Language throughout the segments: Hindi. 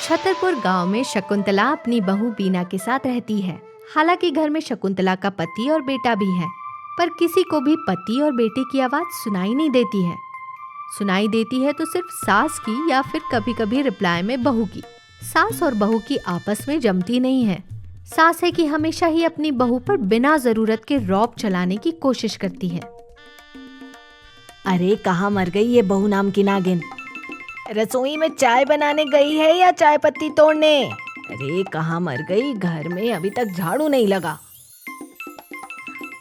छतरपुर गांव में शकुंतला अपनी बहू बीना के साथ रहती है। हालांकि घर में शकुंतला का पति और बेटा भी है, पर किसी को भी पति और बेटे की आवाज सुनाई नहीं देती है। सुनाई देती है तो सिर्फ सास की या फिर कभी कभी रिप्लाई में बहू की। सास और बहू की आपस में जमती नहीं है। सास है कि हमेशा ही अपनी बहू पर बिना जरूरत के रौब चलाने की कोशिश करती है। अरे कहाँ मर गई ये बहू नाम की नागिन? रसोई में चाय बनाने गई है या चाय पत्ती तोड़ने? अरे कहाँ मर गई? घर में अभी तक झाड़ू नहीं लगा।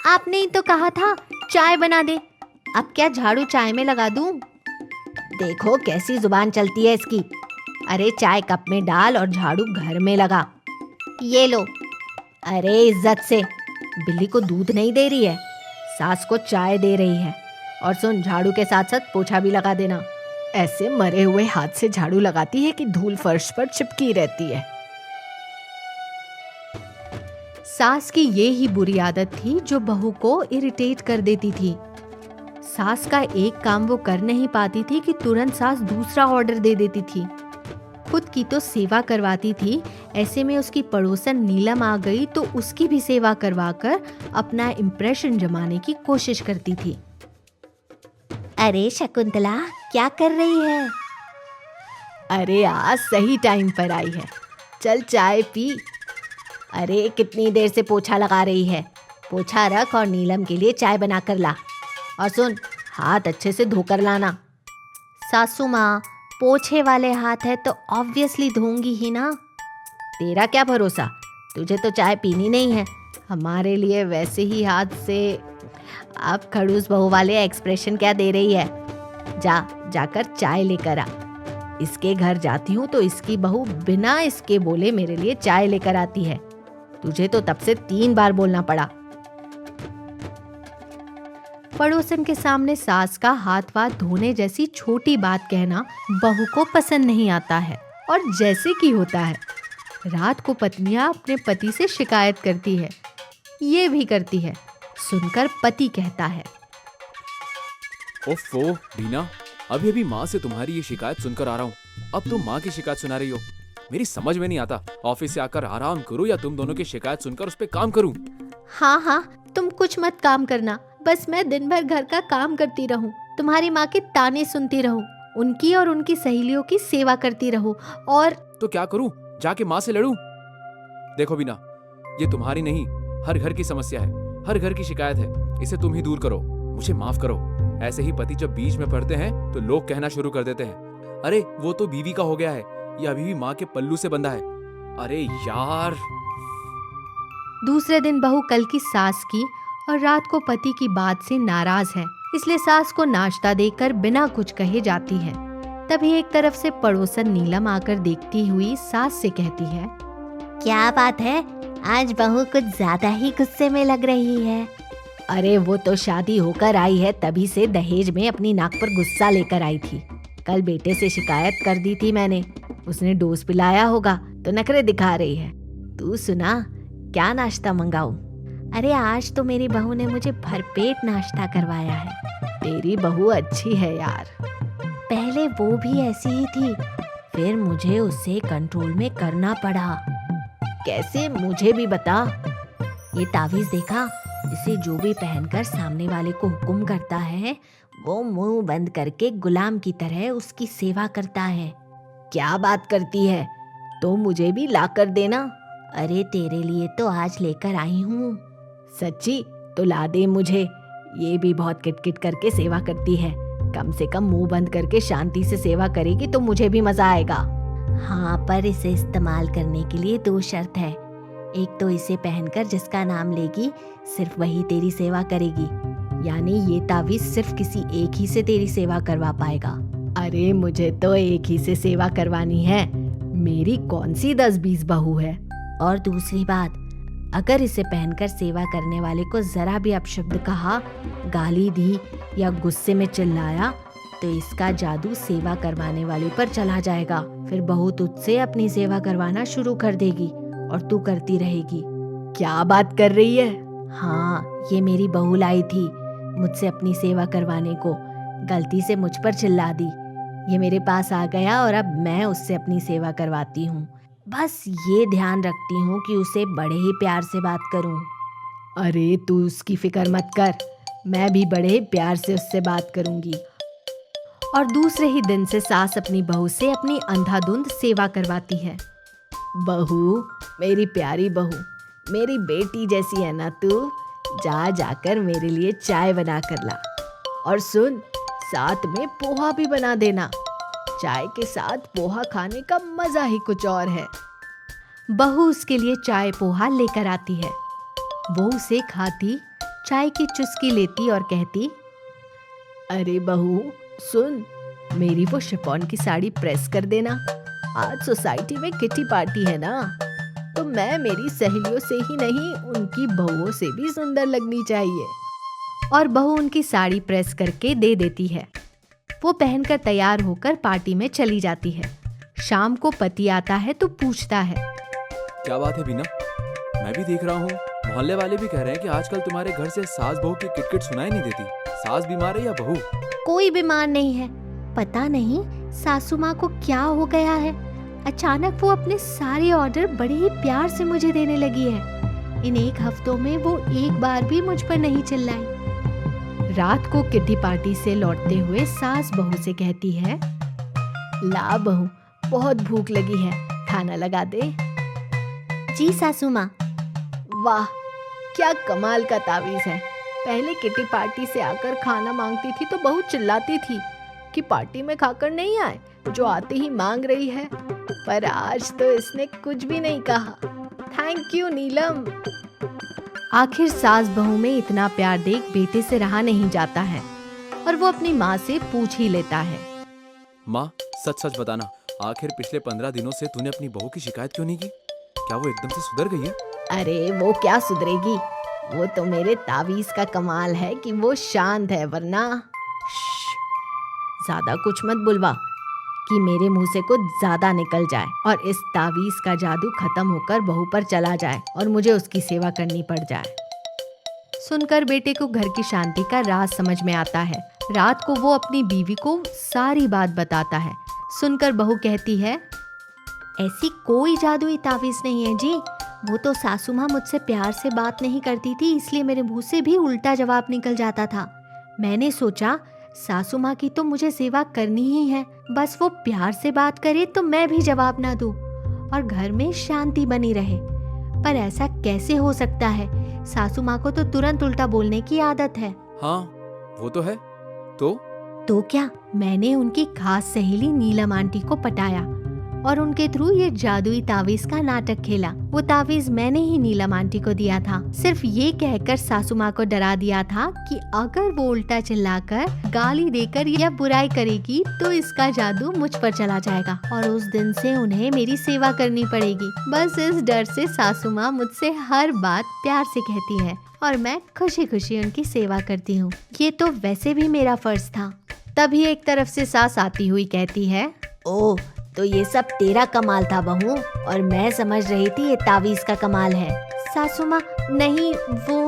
आपने ही तो कहा था चाय बना दे, अब क्या झाड़ू चाय में लगा दूं? देखो कैसी जुबान चलती है इसकी। अरे चाय कप में डाल और झाड़ू घर में लगा। ये लो। अरे इज्जत से, बिल्ली को दूध नहीं दे रही है, सास को चाय दे रही है। और सुन, झाड़ू के साथ साथ पोछा भी लगा देना। ऐसे मरे हुए हाथ से झाड़ू लगाती है कि धूल फर्श पर चिपकी रहती है। सास की ये ही बुरी आदत थी जो बहू को इरिटेट कर देती थी। सास का एक काम वो कर नहीं पाती थी कि तुरंत सास दूसरा ऑर्डर दे देती थी। खुद की तो सेवा करवाती थी, ऐसे में उसकी पड़ोसन नीलम आ गई तो उसकी भी सेवा करवाकर अपना इम्प्रेशन जमाने की कोशिश करती थी। अरे शकुंतला, क्या कर रही है? अरे आज सही टाइम पर आई है, चल चाय पी। अरे कितनी देर से पोछा लगा रही है? पोछा रख और नीलम के लिए चाय बना कर ला। और सुन, हाथ अच्छे से धोकर लाना। सासू माँ, पोछे वाले हाथ है तो ऑब्वियसली धोंगी ही ना। तेरा क्या भरोसा, तुझे तो चाय पीनी नहीं है। हमारे लिए वैसे ही हाथ से। अब खड़ूस बहू वाले एक्सप्रेशन क्या दे रही है? जाकर चाय लेकर आ। इसके घर जाती हूँ तो इसकी बहू बिना इसके बोले मेरे लिए चाय लेकर आती है। तुझे तो तब से 3 बार बोलना पड़ा। पड़ोसन के सामने सास का हाथ वाथ धोने जैसी छोटी बात कहना बहू को पसंद नहीं आता है। और जैसे कि होता है, रात को पत्नियां अपने पति से शिकायत करती है। ये भी करती है, सुनकर पति कहता है, ओफो बीना, अभी अभी माँ से तुम्हारी ये शिकायत सुनकर आ रहा हूँ। अब तुम माँ की शिकायत सुना रही हो। मेरी समझ में नहीं आता, ऑफिस से आकर आराम करूँ या तुम दोनों की शिकायत सुनकर उस पे काम करूँ? हाँ, तुम कुछ मत काम करना, बस मैं दिन भर घर का काम करती रहूं, तुम्हारी माँ के ताने सुनती रहूं, उनकी और उनकी सहेलियों की सेवा करती रहूं। और तो क्या करूं? जाके माँ से लड़ूं? देखो बीना, ये तुम्हारी नहीं, हर घर की समस्या है, हर घर की शिकायत है। इसे तुम ही दूर करो, मुझे माफ करो। ऐसे ही पति जब बीच में पड़ते हैं तो लोग कहना शुरू कर देते हैं, अरे वो तो बीवी का हो गया है, ये अभी भी माँ के पल्लू से बंधा है। अरे यार। दूसरे दिन बहू कल की सास की और रात को पति की बात से नाराज है, इसलिए सास को नाश्ता देकर बिना कुछ कहे जाती है। तभी एक तरफ से पड़ोसन नीलम आकर देखती हुई सास से कहती है, क्या बात है, आज बहू कुछ ज्यादा ही गुस्से में लग रही है। अरे वो तो शादी होकर आई है, तभी से दहेज में अपनी नाक पर गुस्सा लेकर आई थी। कल बेटे से शिकायत कर दी थी मैंने, उसने डोज पिलाया होगा तो नखरे दिखा रही है। तू सुना, क्या नाश्ता मंगाऊं? अरे आज तो मेरी बहू ने मुझे भरपेट नाश्ता करवाया है। तेरी बहू अच्छी है यार। पहले वो भी ऐसी ही थी, फिर मुझे उसे कंट्रोल में करना पड़ा। कैसे, मुझे भी बता। ये तावीज देखा, इसे जो भी पहनकर सामने वाले को हुक्म करता है वो मुंह बंद करके गुलाम की तरह उसकी सेवा करता है। क्या बात करती है? तो मुझे भी ला कर देना। अरे तेरे लिए तो आज लेकर आई हूँ। सच्ची? तो ला दे मुझे। ये भी बहुत किटकिट करके सेवा करती है, कम से कम मुंह बंद करके शांति से सेवा करेगी तो मुझे भी मजा आएगा। हाँ, पर इसे इस्तेमाल करने के लिए 2 शर्त है। एक तो इसे पहनकर जिसका नाम लेगी सिर्फ वही तेरी सेवा करेगी, यानी ये तावीज सिर्फ किसी एक ही से तेरी सेवा करवा पाएगा। अरे मुझे तो एक ही से सेवा करवानी है, मेरी कौन सी 10-20 बहू है। और दूसरी बात, अगर इसे पहनकर सेवा करने वाले को जरा भी अपशब्द कहा, गाली दी या गुस्से में चिल्लाया तो इसका जादू सेवा करवाने वाले पर चला जाएगा। फिर बहू तुझसे अपनी सेवा करवाना शुरू कर देगी और तू करती रहेगी। क्या बात कर रही है? हाँ, ये मेरी बहू लाई थी मुझसे अपनी सेवा करवाने को, गलती से मुझ पर चिल्ला दी। ये मेरे पास आ गया और अब मैं उससे अपनी सेवा करवाती हूँ। बस ये ध्यान रखती हूँ कि उसे बड़े ही प्यार से बात करूँ। अरे तू उसकी फिक्र मत कर, मैं भी बड़े प्यार से उससे बात करूंगी। और दूसरे ही दिन से सास अपनी बहू से अपनी अंधाधुंध सेवा करवाती है। बहू, मेरी प्यारी बहू, मेरी बेटी जैसी है ना तू, जा जाकर मेरे लिए चाय बना कर ला। और सुन, साथ में पोहा भी बना देना। चाय के साथ पोहा खाने का मजा ही कुछ और है। बहू उसके लिए चाय पोहा लेकर आती है। वो उसे खाती, चाय की चुस्की लेती और कहती, अरे बहू सुन, मेरी वो शिफॉन की साड़ी प्रेस कर देना। आज सोसाइटी में किटी पार्टी है ना, तो मैं मेरी सहेलियों से ही नहीं, उनकी बहुओं से भी सुंदर लगनी चाहिए। और बहू उनकी साड़ी प्रेस करके दे देती है। वो पहनकर तैयार होकर पार्टी में चली जाती है। शाम को पति आता है तो पूछता है, क्या बात है बीना, मैं भी देख रहा हूँ मोहल्ले वाले भी कह रहे हैं कि आजकल तुम्हारे घर से सास बहू की किटकिट सुनाई नहीं देती। सास बीमार है या बहू? कोई बीमार नहीं है, पता नहीं सासू माँ को क्या हो गया है। अचानक वो अपने सारे ऑर्डर बड़े ही प्यार से मुझे देने लगी है। इन 1 हफ्तों में वो एक बार भी मुझ पर नहीं चिल्लाई। रात को किटी पार्टी से लौटते हुए सास बहू से कहती है, ला बहू, बहुत भूख लगी है, खाना लगा दे। जी सासू माँ। वाह, क्या कमाल का तावीज है। पहले किटी पार्टी से आकर खाना मांगती थी तो बहू चिल्लाती थी कि पार्टी में खाकर नहीं आए, जो आते ही मांग रही है। पर आज तो इसने कुछ भी नहीं कहा। थैंक यू नीलम। आखिर सास बहू में इतना प्यार देख बेटे से रहा नहीं जाता है और वो अपनी माँ से पूछ ही लेता है, माँ सच सच बताना, आखिर पिछले 15 दिनों से तूने अपनी बहू की शिकायत क्यों नहीं की? क्या वो एकदम से सुधर गई है? अरे वो क्या सुधरेगी, वो तो मेरे तावीज का कमाल है कि वो शांत है, वरना ज्यादा कुछ मत बुलवा कि मेरे मुंह से कुछ ज्यादा निकल जाए और इस तावीज का जादू खत्म होकर बहू पर चला जाए और मुझे उसकी सेवा करनी पड़ जाए। सुनकर बेटे को घर की शांति का राज समझ में आता है। रात को वो अपनी बीवी को सारी बात बताता है। सुनकर बहू कहती है, ऐसी कोई जादुई तावीज नहीं है जी, वो तो सासू माँ मुझसे प्यार से बात नहीं करती थी, इसलिए मेरे मुंह से भी उल्टा जवाब निकल जाता था। मैंने सोचा सासू माँ की तो मुझे सेवा करनी ही है, बस वो प्यार से बात करे तो मैं भी जवाब ना दूं और घर में शांति बनी रहे। पर ऐसा कैसे हो सकता है? सासू माँ को तो तुरंत उल्टा बोलने की आदत है। हाँ वो तो है। तो क्या, मैंने उनकी खास सहेली नीलम आंटी को पटाया और उनके थ्रू ये जादुई तावीज का नाटक खेला। वो तावीज मैंने ही नीलम आंटी को दिया था, सिर्फ ये कहकर सासू माँ को डरा दिया था कि अगर वो उल्टा चिल्लाकर, गाली देकर या बुराई करेगी तो इसका जादू मुझ पर चला जाएगा और उस दिन से उन्हें मेरी सेवा करनी पड़ेगी। बस इस डर से सासू माँ मुझसे हर बात प्यार से कहती है और मैं खुशी खुशी उनकी सेवा करती हूँ। ये तो वैसे भी मेरा फर्ज था। तभी एक तरफ से सास आती हुई कहती है, ओह, तो ये सब तेरा कमाल था बहू, और मैं समझ रही थी ये तावीज का कमाल है। सासू माँ, नहीं वो।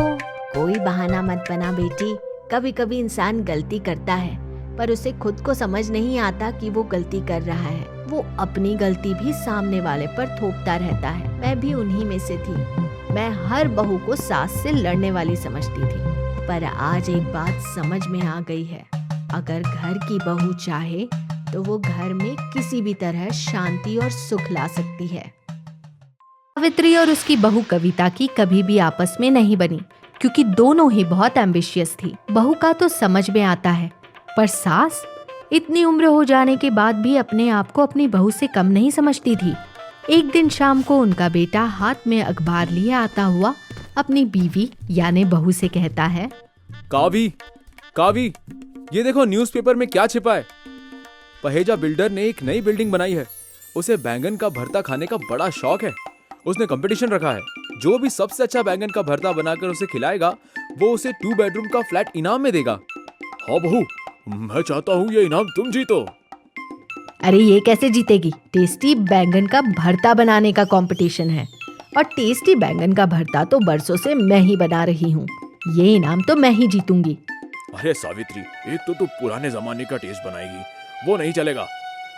कोई बहाना मत बना बेटी, कभी कभी इंसान गलती करता है पर उसे खुद को समझ नहीं आता कि वो गलती कर रहा है। वो अपनी गलती भी सामने वाले पर थोपता रहता है। मैं भी उन्हीं में से थी। मैं हर बहू को सास से लड़ने वाली समझती थी, पर आज एक बात समझ में आ गई है, अगर घर की बहू चाहे तो वो घर में किसी भी तरह शांति और सुख ला सकती है। सावित्री और उसकी बहू कविता की कभी भी आपस में नहीं बनी, क्योंकि दोनों ही बहुत एम्बिशियस थी। बहू का तो समझ में आता है, पर सास इतनी उम्र हो जाने के बाद भी अपने आप को अपनी बहू से कम नहीं समझती थी। एक दिन शाम को उनका बेटा हाथ में अखबार लिए आता हुआ अपनी बीवी यानी बहू से कहता है, कावी, ये देखो न्यूज़पेपर में क्या छिपा है। पहेजा बिल्डर ने एक नई बिल्डिंग बनाई है। उसे बैंगन का भरता खाने का बड़ा शौक है। उसने कंपटीशन रखा है, जो भी सबसे अच्छा बैंगन का भरता बनाकर उसे खिलाएगा वो उसे 2 बेडरूम का फ्लैट इनाम में देगा। हाँ बहू, मैं चाहता हूँ ये इनाम तुम जीतो। अरे ये कैसे जीतेगी? टेस्टी बैंगन का भरता बनाने का कंपटीशन है और टेस्टी बैंगन का भरता तो बरसों से मैं ही बना रही हूँ। ये इनाम तो मैं ही जीतूंगी। अरे सावित्री, एक तो तू पुराने जमाने का टेस्ट बनाएगी वो नहीं चलेगा।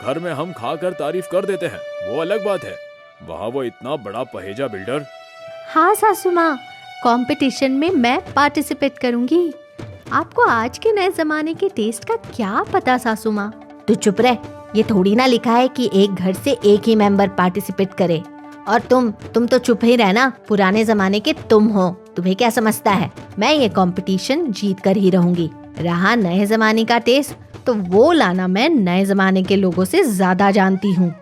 घर में हम खाकर तारीफ कर देते हैं, वो अलग बात है। वहाँ वो इतना बड़ा पहेजा बिल्डर। हाँ सासू माँ, कंपटीशन में मैं पार्टिसिपेट करूंगी। आपको आज के नए जमाने के टेस्ट का क्या पता सासू माँ। तू चुप रह। ये थोड़ी ना लिखा है कि एक घर से एक ही मेंबर पार्टिसिपेट करे। और तुम तो चुप ही रहना, पुराने जमाने के तुम हो, तुम्हें क्या समझता है। मैं ये कंपटीशन जीत कर ही रहूंगी। रहा नए जमाने का टेस्ट, तो वो लाना मैं नए जमाने के लोगों से ज्यादा जानती हूँ।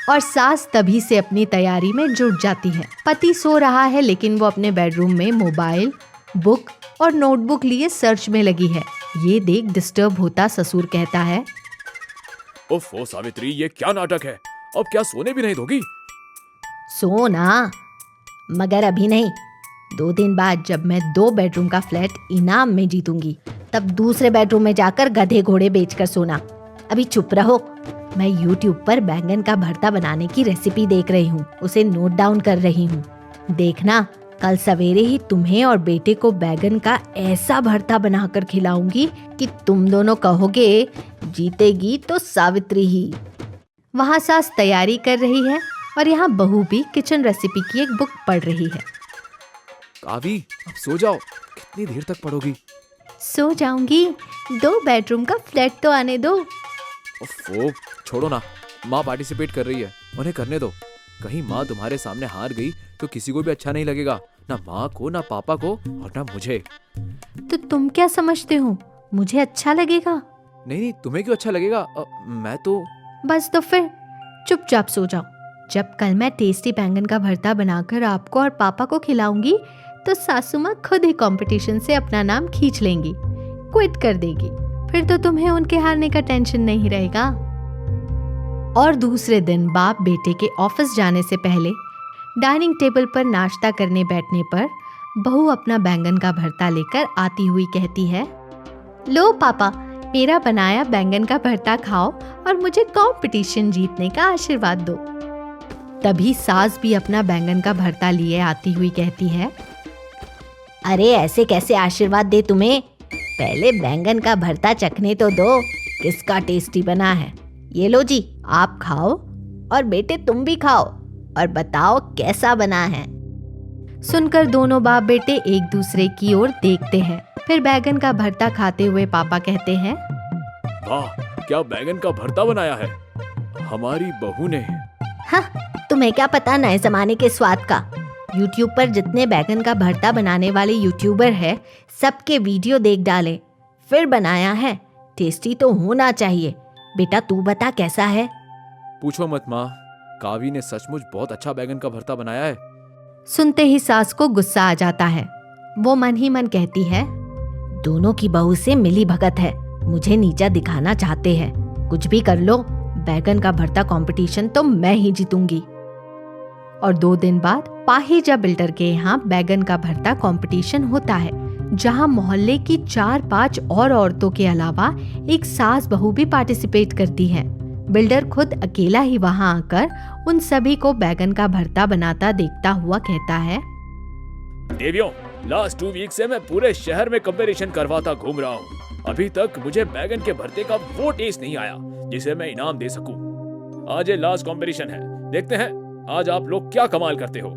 और सास तभी से अपनी तैयारी में जुट जाती है। पति सो रहा है लेकिन वो अपने बेडरूम में मोबाइल, बुक और नोटबुक लिए सर्च में लगी है। ये देख डिस्टर्ब होता ससुर कहता है, ओफो सावित्री, ये क्या नाटक है। अब क्या सोने भी नहीं दोगी? सो ना, मगर अभी नहीं। 2 दिन बाद जब मैं 2 बेडरूम का फ्लैट इनाम में जीतूंगी, तब दूसरे बेडरूम में जाकर गधे घोड़े बेचकर सोना। अभी चुप रहो। मैं YouTube पर बैंगन का भरता बनाने की रेसिपी देख रही हूँ, उसे नोट डाउन कर रही हूँ। देखना, कल सवेरे ही तुम्हें और बेटे को बैंगन का ऐसा भरता बनाकर खिलाऊंगी कि तुम दोनों कहोगे जीतेगी तो सावित्री ही। वहाँ सास तैयारी कर रही है और यहाँ बहू भी किचन रेसिपी की एक बुक पढ़ रही है। कावी, अब सो जाओ। कितनी देर तक पढ़ोगी? सो जाऊंगी, 2 बेडरूम का फ्लैट तो आने दो। ओफो, छोड़ो ना, माँ पार्टिसिपेट कर रही है, उन्हें करने दो। कहीं माँ तुम्हारे सामने हार गई तो किसी को भी अच्छा नहीं लगेगा, ना माँ को, ना पापा को और ना मुझे। तो तुम क्या समझते हो, मुझे अच्छा लगेगा? नहीं, तुम्हें क्यों अच्छा लगेगा? मैं तो बस तो फिर चुपचाप सो जाओ। जब कल मैं टेस्टी बैंगन का भरता बनाकर आपको और पापा को खिलाऊंगी तो सासू माँ खुद ही कंपटीशन से अपना नाम खींच लेंगी, क्विट कर देगी। फिर तो तुम्हें उनके हारने का टेंशन नहीं रहेगा। और दूसरे दिन बाप बेटे के ऑफिस जाने से पहले डाइनिंग टेबल पर नाश्ता करने बैठने पर बहू अपना बैंगन का भरता लेकर आती हुई कहती है, लो पापा, मेरा बनाया बैंगन का भरता खाओ और मुझे कंपटीशन जीतने का आशीर्वाद दो। तभी सास भी अपना बैंगन का भरता लिए आती हुई कहती है, अरे ऐसे कैसे आशीर्वाद दे तुम्हें, पहले बैंगन का भरता चखने तो दो, किसका टेस्टी बना है। ये लो जी, आप खाओ और बेटे तुम भी खाओ और बताओ कैसा बना है। सुनकर दोनों बाप बेटे एक दूसरे की ओर देखते हैं। फिर बैंगन का भरता खाते हुए पापा कहते हैं, वाह, क्या बैंगन का भरता बनाया है हमारी बहू ने। हाँ, तुम्हें क्या पता नए जमाने के स्वाद का। YouTube पर जितने बैंगन का भरता बनाने वाले यूट्यूबर है, सबके वीडियो देख डाले, फिर बनाया है। टेस्टी तो होना चाहिए। बेटा तू बता कैसा है। पूछो मत माँ, कावी ने सचमुच बहुत अच्छा बैंगन का भरता बनाया है। सुनते ही सास को गुस्सा आ जाता है। वो मन ही मन कहती है, दोनों की बहू से मिली भगत है, मुझे नीचा दिखाना चाहते हैं। कुछ भी कर लो, बैंगन का भरता कंपटीशन तो मैं ही जीतूंगी। और 2 दिन बाद पाहेजा बिल्डर के यहाँ बैंगन का भरता कंपटीशन होता है, जहाँ मोहल्ले की 4-5 और औरतों के अलावा एक सास बहू भी पार्टिसिपेट करती है। बिल्डर खुद अकेला ही वहाँ आकर उन सभी को बैंगन का भरता बनाता देखता हुआ कहता है, देवियों, लास्ट 2 वीक से मैं पूरे शहर में कंपटीशन करवाता घूम रहा हूँ। अभी तक मुझे बैंगन के भरते का वो टेस्ट नहीं आया जिसे मैं इनाम दे सकूं। आज ये लास्ट कंपटीशन है, देखते हैं आज आप लोग क्या कमाल करते हो।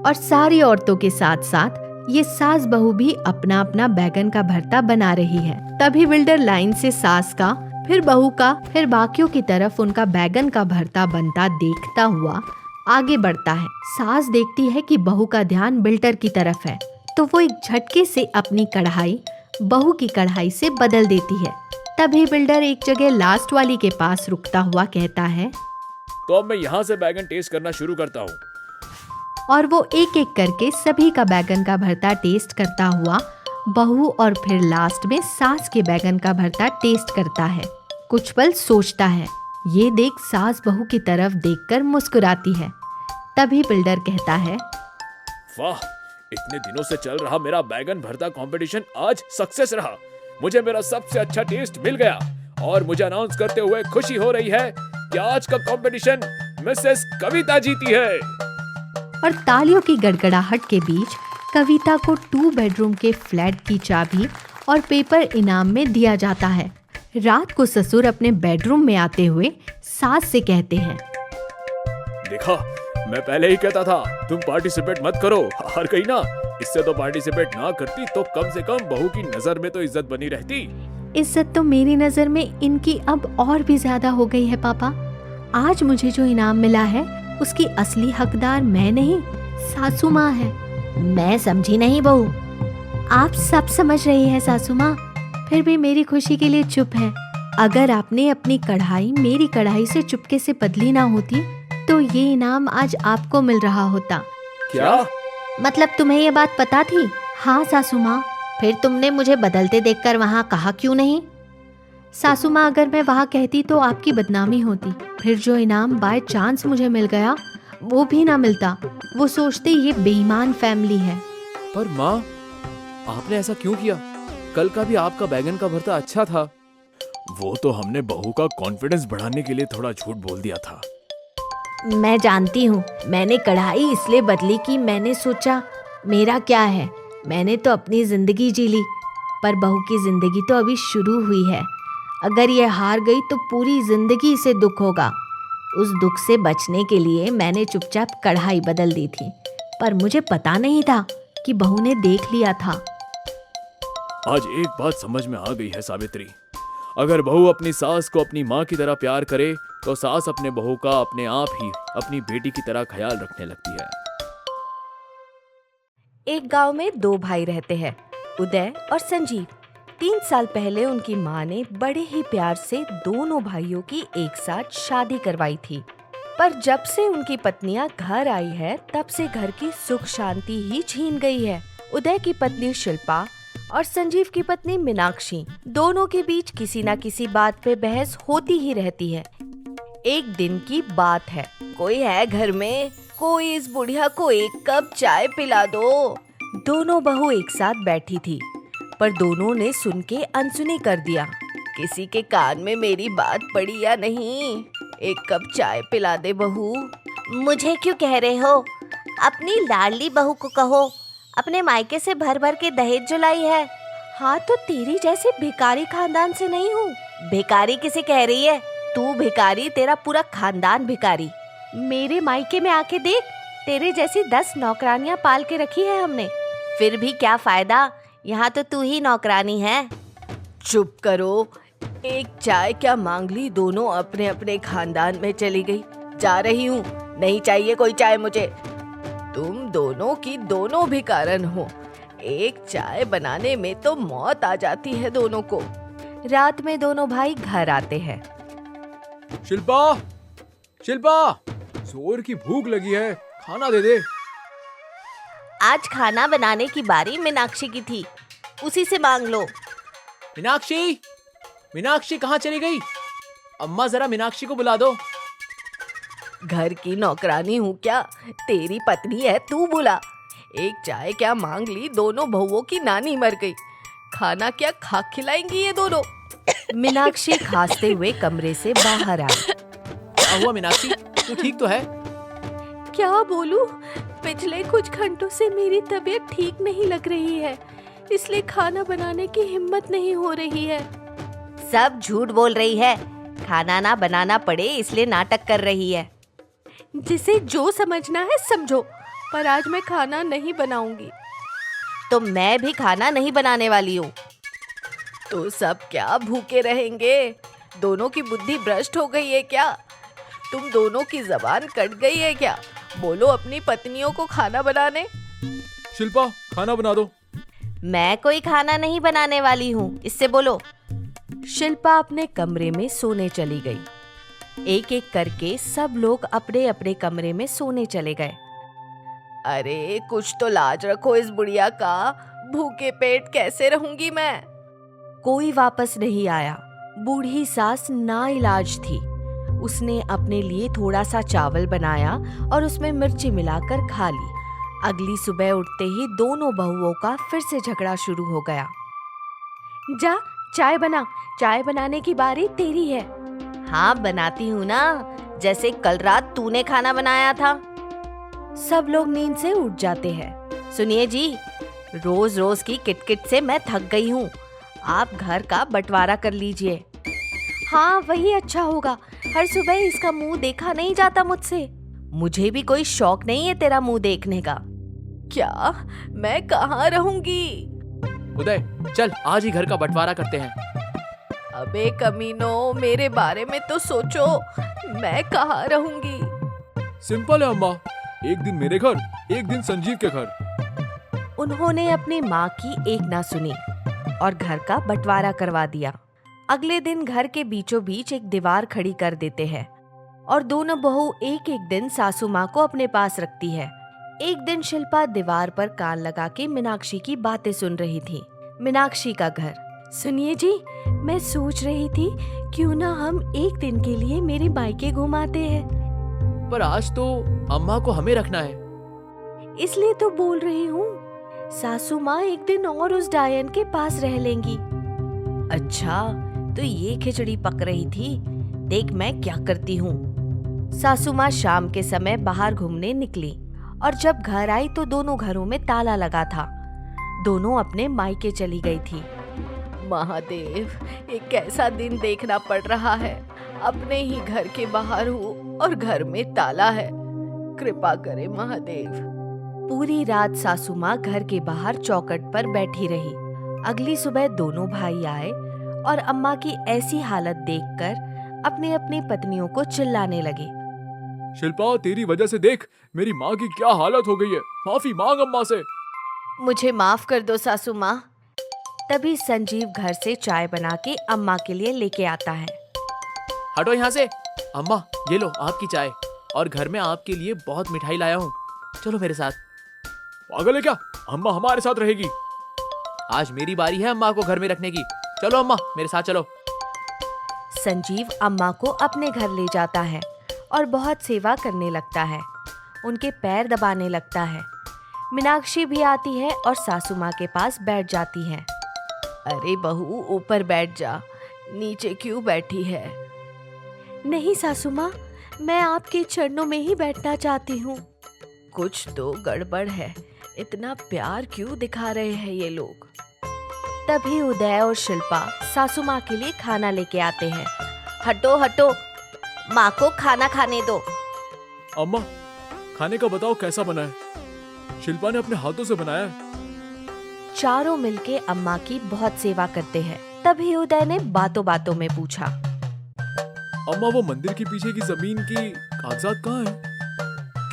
और सारी औरतों के साथ साथ ये सास बहू भी अपना अपना बैंगन का भरता बना रही है। तभी बिल्डर लाइन से सास का, फिर बहू का, फिर बाकियों की तरफ उनका बैंगन का भरता बनता देखता हुआ आगे बढ़ता है। सास देखती है कि बहू का ध्यान बिल्डर की तरफ है, तो वो एक झटके से अपनी कढ़ाई बहू की कढ़ाई से बदल देती है। तभी बिल्डर एक जगह लास्ट वाली के पास रुकता हुआ कहता है, तो अब मैं यहाँ से बैंगन टेस्ट करना शुरू करता हूँ। और वो एक एक करके सभी का बैंगन का भरता टेस्ट करता हुआ बहू और फिर लास्ट में सास के बैंगन का भरता टेस्ट करता है। कुछ पल सोचता है। ये देख सास बहू की तरफ देखकर मुस्कुराती है। तभी बिल्डर कहता है, वाह, इतने दिनों से चल रहा मेरा बैंगन भरता कंपटीशन आज सक्सेस रहा। मुझे मेरा सबसे अच्छा टेस्ट मिल गया और मुझे अनाउंस करते हुए खुशी हो रही है कि आज का कंपटीशन मिसेस कविता जीती है। और तालियों की गड़गड़ाहट के बीच कविता को 2 बेडरूम के फ्लैट की चाबी और पेपर इनाम में दिया जाता है। रात को ससुर अपने बेडरूम में आते हुए सास से कहते हैं, देखा, मैं पहले ही कहता था तुम पार्टिसिपेट मत करो, हार गई ना। इससे तो पार्टिसिपेट ना करती तो कम से कम बहू की नजर में तो इज्जत बनी रहती। इज्जत तो मेरी नजर में इनकी अब और भी ज्यादा हो गई है पापा। आज मुझे जो इनाम मिला है उसकी असली हकदार मैं नहीं, सासू माँ है। मैं समझी नहीं बहू। आप सब समझ रही है सासू माँ, फिर भी मेरी खुशी के लिए चुप है। अगर आपने अपनी कढ़ाई मेरी कढ़ाई से चुपके से बदली ना होती तो ये इनाम आज आपको मिल रहा होता। क्या? मतलब तुम्हें ये बात पता थी? हाँ सासू माँ। फिर तुमने मुझे बदलते देखकर वहाँ कहा क्यों नहीं? सासू माँ, अगर मैं वहाँ कहती तो आपकी बदनामी होती। फिर जो इनाम बाय चांस मुझे मिल गया वो भी ना मिलता। वो सोचते ये बेईमान फैमिली है। पर माँ, आपने ऐसा क्यों किया? कल का भी आपका बैंगन का भरता अच्छा था। वो तो हमने बहू का कॉन्फिडेंस बढ़ाने के लिए थोड़ा झूठ बोल दिया था। मैं जानती हूँ, मैंने कढ़ाई इसलिए बदली कि मैंने सोचा मेरा क्या है, मैंने तो अपनी जिंदगी जी ली, पर बहू की जिंदगी तो अभी शुरू हुई है। अगर ये हार गई तो पूरी जिंदगी से दुख होगा। उस दुख से बचने के लिए मैंने चुपचाप कढ़ाई बदल दी थी, पर मुझे पता नहीं था कि बहू ने देख लिया था। आज एक बात समझ में आ गई है सावित्री, अगर बहू अपनी सास को अपनी माँ की तरह प्यार करे तो सास अपने बहू का अपने आप ही अपनी बेटी की तरह ख्याल रखने लगती है। एक गांव में दो भाई रहते हैं, उदय और संजीव। 3 साल पहले उनकी माँ ने बड़े ही प्यार से दोनों भाइयों की एक साथ शादी करवाई थी। पर जब से उनकी पत्नियां घर आई है तब से घर की सुख शांति ही छीन गई है। उदय की पत्नी शिल्पा और संजीव की पत्नी मीनाक्षी, दोनों के बीच किसी न किसी बात पे बहस होती ही रहती है। एक दिन की बात है, कोई है घर में? कोई इस बुढ़िया को एक कप चाय पिला दो। दोनों बहू एक साथ बैठी थी, पर दोनों ने सुन के अनसुनी कर दिया। किसी के कान में मेरी बात पड़ी या नहीं? एक कप चाय पिला दे बहू। मुझे क्यों कह रहे हो? अपनी लाडली बहू को कहो, अपने मायके से भर भर के दहेज जो लाई है। हाँ तो तेरी जैसे भिखारी खानदान से नहीं हूँ। भिखारी किसे कह रही है? तू भिखारी, तेरा पूरा खानदान भिखारी। मेरे मायके में आके देख, तेरे जैसी 10 नौकरानियां पाल के रखी है हमने। फिर भी क्या फायदा, यहाँ तो तू ही नौकरानी है। चुप करो। एक चाय क्या मांग ली, दोनों अपने अपने खानदान में चली गई। जा रही हूँ, नहीं चाहिए कोई चाय मुझे। तुम दोनों की दोनों भी कारण हो। एक चाय बनाने में तो मौत आ जाती है दोनों को। रात में दोनों भाई घर आते हैं। शिल्पा, शिल्पा, जोर की भूख लगी है, खाना दे दे। आज खाना बनाने की बारी मीनाक्षी की थी, उसी से मांग लो। मीनाक्षी, मीनाक्षी कहाँ चली गई? अम्मा जरा मीनाक्षी को बुला दो। घर की नौकरानी हूँ क्या? तेरी पत्नी है, तू बुला। एक चाय क्या मांग ली, दोनों बहुओं की नानी मर गई। खाना क्या खा खिलाएंगी ये दोनों? मीनाक्षी खांसते हुए कमरे से बाहर आई। क्या हुआ मीनाक्षी, तू ठीक तो है? क्या बोलूं, पिछले कुछ घंटों से मेरी तबीयत ठीक नहीं लग रही है, इसलिए खाना बनाने की हिम्मत नहीं हो रही है। सब झूठ बोल रही है, खाना ना बनाना पड़े इसलिए नाटक कर रही है। जिसे जो समझना है समझो, पर आज मैं खाना नहीं बनाऊंगी। तो मैं भी खाना नहीं बनाने वाली हूँ। तो सब क्या भूखे रहेंगे? दोनों की बुद्धि भ्रष्ट हो गई है क्या? तुम दोनों की जबान कट गई है क्या? बोलो अपनी पत्नियों को खाना बनाने। शिल्पा, खाना बना दो। मैं कोई खाना नहीं बनाने वाली हूँ, इससे बोलो। शिल्पा अपने कमरे में सोने चली गई। एक एक करके सब लोग अपने अपने कमरे में सोने चले गए। अरे कुछ तो लाज रखो इस बुढ़िया का, भूखे पेट कैसे रहूंगी मैं? कोई वापस नहीं आया। बूढ़ी सास नाइलाज थी। उसने अपने लिए थोड़ा सा चावल बनाया और उसमें मिर्ची मिलाकर खा ली। अगली सुबह उठते ही दोनों बहुओं का फिर से झगड़ा शुरू हो गया। जा चाय बना, चाय बनाने की बारी तेरी है। हाँ बनाती हूँ ना, जैसे कल रात तूने खाना बनाया था। सब लोग नींद से उठ जाते हैं। सुनिए जी, रोज रोज की किटकिट से मैं थक गई हूँ, आप घर का बंटवारा कर लीजिए। हाँ वही अच्छा होगा, हर सुबह इसका मुंह देखा नहीं जाता मुझसे। मुझे भी कोई शौक नहीं है तेरा मुंह देखने का। क्या मैं कहाँ रहूंगी? उदय चल आज ही घर का बंटवारा करते हैं। अबे कमीनो, मेरे बारे में तो सोचो, मैं कहाँ रहूंगी? सिंपल है अम्मा, एक दिन मेरे घर, एक दिन संजीव के घर। उन्होंने अपनी माँ की एक ना सुनी और घर का बंटवारा करवा दिया। अगले दिन घर के बीचों बीच एक दीवार खड़ी कर देते हैं और दोनों बहू एक एक दिन सासू माँ को अपने पास रखती है। एक दिन शिल्पा दीवार पर कान लगा के मीनाक्षी की बातें सुन रही थी। मीनाक्षी का घर। सुनिए जी, मैं सोच रही थी क्यों ना हम एक दिन के लिए मेरे मायके घुमाते हैं। पर आज तो अम्मा को हमें रखना है। इसलिए तो बोल रही हूँ, सासू माँ एक दिन और उस डायन के पास रह लेंगी। अच्छा, तो ये खिचड़ी पक रही थी, देख मैं क्या करती हूँ। सासू माँ शाम के समय बाहर घूमने निकली और जब घर आई तो दोनों घरों में ताला लगा था। दोनों अपने मायके चली गई थी। महादेव, एक कैसा दिन देखना पड़ रहा है। अपने ही घर के बाहर हूँ और घर में ताला है। कृपा करे महादेव। पूरी रात सासू माँ घर के बाहर चौखट पर बैठी रही। अगली सुबह दोनों भाई आए और अम्मा की ऐसी हालत देखकर अपनी अपनी पत्नियों को चिल्लाने लगे। शिल्पा तेरी वजह से देख मेरी माँ की क्या हालत हो गई है, माफी मांग अम्मा से। मुझे माफ कर दो सासू माँ। तभी संजीव घर से चाय बना के अम्मा के लिए लेके आता है। हटो यहाँ से। अम्मा ये लो आपकी चाय, और घर में आपके लिए बहुत मिठाई लाया हूँ, चलो मेरे साथ। पागल है क्या, अम्मा हमारे साथ रहेगी। आज मेरी बारी है अम्मा को घर में रखने की, चलो अम्मा मेरे साथ चलो। संजीव अम्मा को अपने घर ले जाता है और बहुत सेवा करने लगता है, उनके पैर दबाने लगता है। मीनाक्षी भी आती है और सासू माँ के पास बैठ जाती है। अरे बहू ऊपर बैठ जा, नीचे क्यों बैठी है? नहीं सासू माँ, मैं आपके चरणों में ही बैठना चाहती हूँ। कुछ तो गड़बड़ है, इतना प्यार क्यों दिखा रहे हैं ये लोग? तभी उदय और शिल्पा सासू माँ के लिए खाना लेके आते हैं। हटो हटो, माँ को खाना खाने दो। अम्मा खाने का बताओ कैसा बना है, शिल्पा ने अपने हाथों से बनाया है। चारों मिलके अम्मा की बहुत सेवा करते हैं। तभी उदय ने बातों बातों में पूछा, अम्मा वो मंदिर के पीछे की जमीन की कागजात कहाँ है?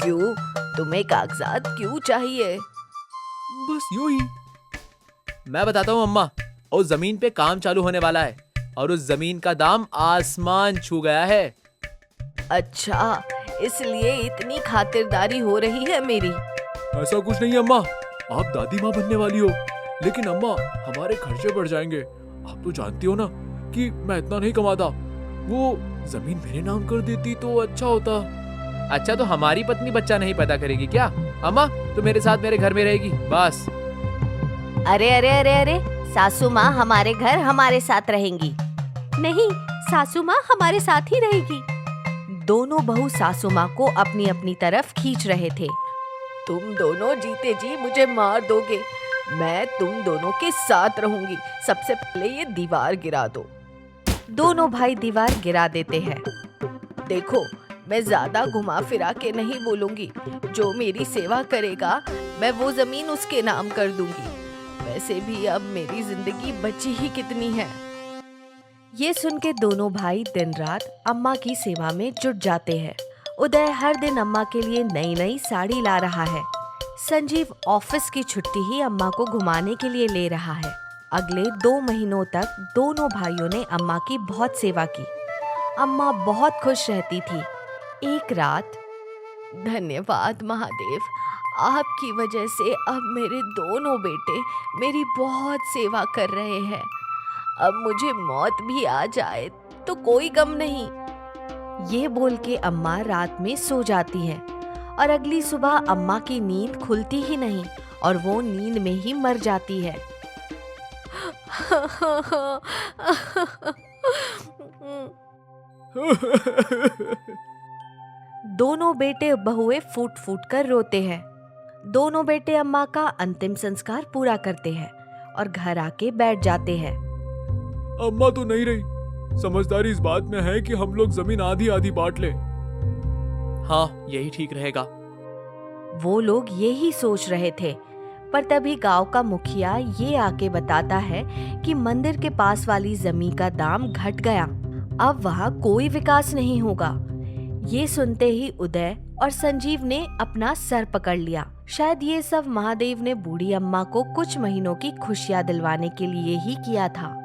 क्यों, तुम्हें कागजात क्यों चाहिए? बस यूं ही। मैं बताता हूँ अम्मा, उस जमीन पे काम चालू होने वाला है और उस जमीन का दाम आसमान छू गया है। अच्छा, इसलिए इतनी खातिरदारी हो रही है मेरी? ऐसा कुछ नहीं है अम्मा, आप दादी माँ बनने वाली हो, लेकिन अम्मा हमारे खर्चे बढ़ जाएंगे। आप तो जानती हो ना कि मैं इतना नहीं कमाता। वो जमीन मेरे नाम कर देती तो अच्छा होता। अच्छा तो हमारी पत्नी बच्चा नहीं पैदा करेगी क्या? अम्मा तो मेरे साथ मेरे घर में रहेगी बस। अरे अरे अरे अरे, सासू माँ हमारे घर हमारे साथ रहेंगी। नहीं, सासू माँ हमारे साथ ही रहेगी। दोनों बहू सासू माँ को अपनी अपनी तरफ खींच रहे थे। तुम दोनों जीते जी मुझे मार दोगे, मैं तुम दोनों के साथ रहूंगी। सबसे पहले ये दीवार गिरा दो। दोनों भाई दीवार गिरा देते हैं। देखो, मैं ज्यादा घुमा फिरा के नहीं बोलूंगी, जो मेरी सेवा करेगा मैं वो जमीन उसके नाम कर दूंगी। वैसे भी अब मेरी जिंदगी बची ही कितनी है। ये सुन के दोनों भाई दिन रात अम्मा की सेवा में जुट जाते हैं। उदय हर दिन अम्मा के लिए नई नई साड़ी ला रहा है। संजीव ऑफिस की छुट्टी ही अम्मा को घुमाने के लिए ले रहा है। अगले 2 महीनों तक दोनों भाइयों ने अम्मा की बहुत सेवा की। अम्मा बहुत खुश रहती थी। एक रात, धन्यवाद महादेव, आपकी वजह से अब मेरे दोनों बेटे मेरी बहुत सेवा कर रहे हैं। अब मुझे मौत भी आ जाए तो कोई गम नहीं। ये बोल के अम्मा रात में सो जाती है और अगली सुबह अम्मा की नींद खुलती ही नहीं और वो नींद में ही मर जाती है। दोनों बेटे बहुए फूट फूट कर रोते हैं। दोनों बेटे अम्मा का अंतिम संस्कार पूरा करते हैं और घर आके बैठ जाते हैं। अम्मा तो नहीं रही, समझदारी इस बात में है कि हम लोग जमीन आधी आधी बांट ले। हाँ, यही ठीक रहेगा। वो लोग यही सोच रहे थे, पर तभी गांव का मुखिया ये आके बताता है कि मंदिर के पास वाली जमीन का दाम घट गया, अब वहाँ कोई विकास नहीं होगा। ये सुनते ही उदय और संजीव ने अपना सर पकड़ लिया। शायद ये सब महादेव ने बूढ़ी अम्मा को कुछ महीनों की खुशियां दिलवाने के लिए ही किया था।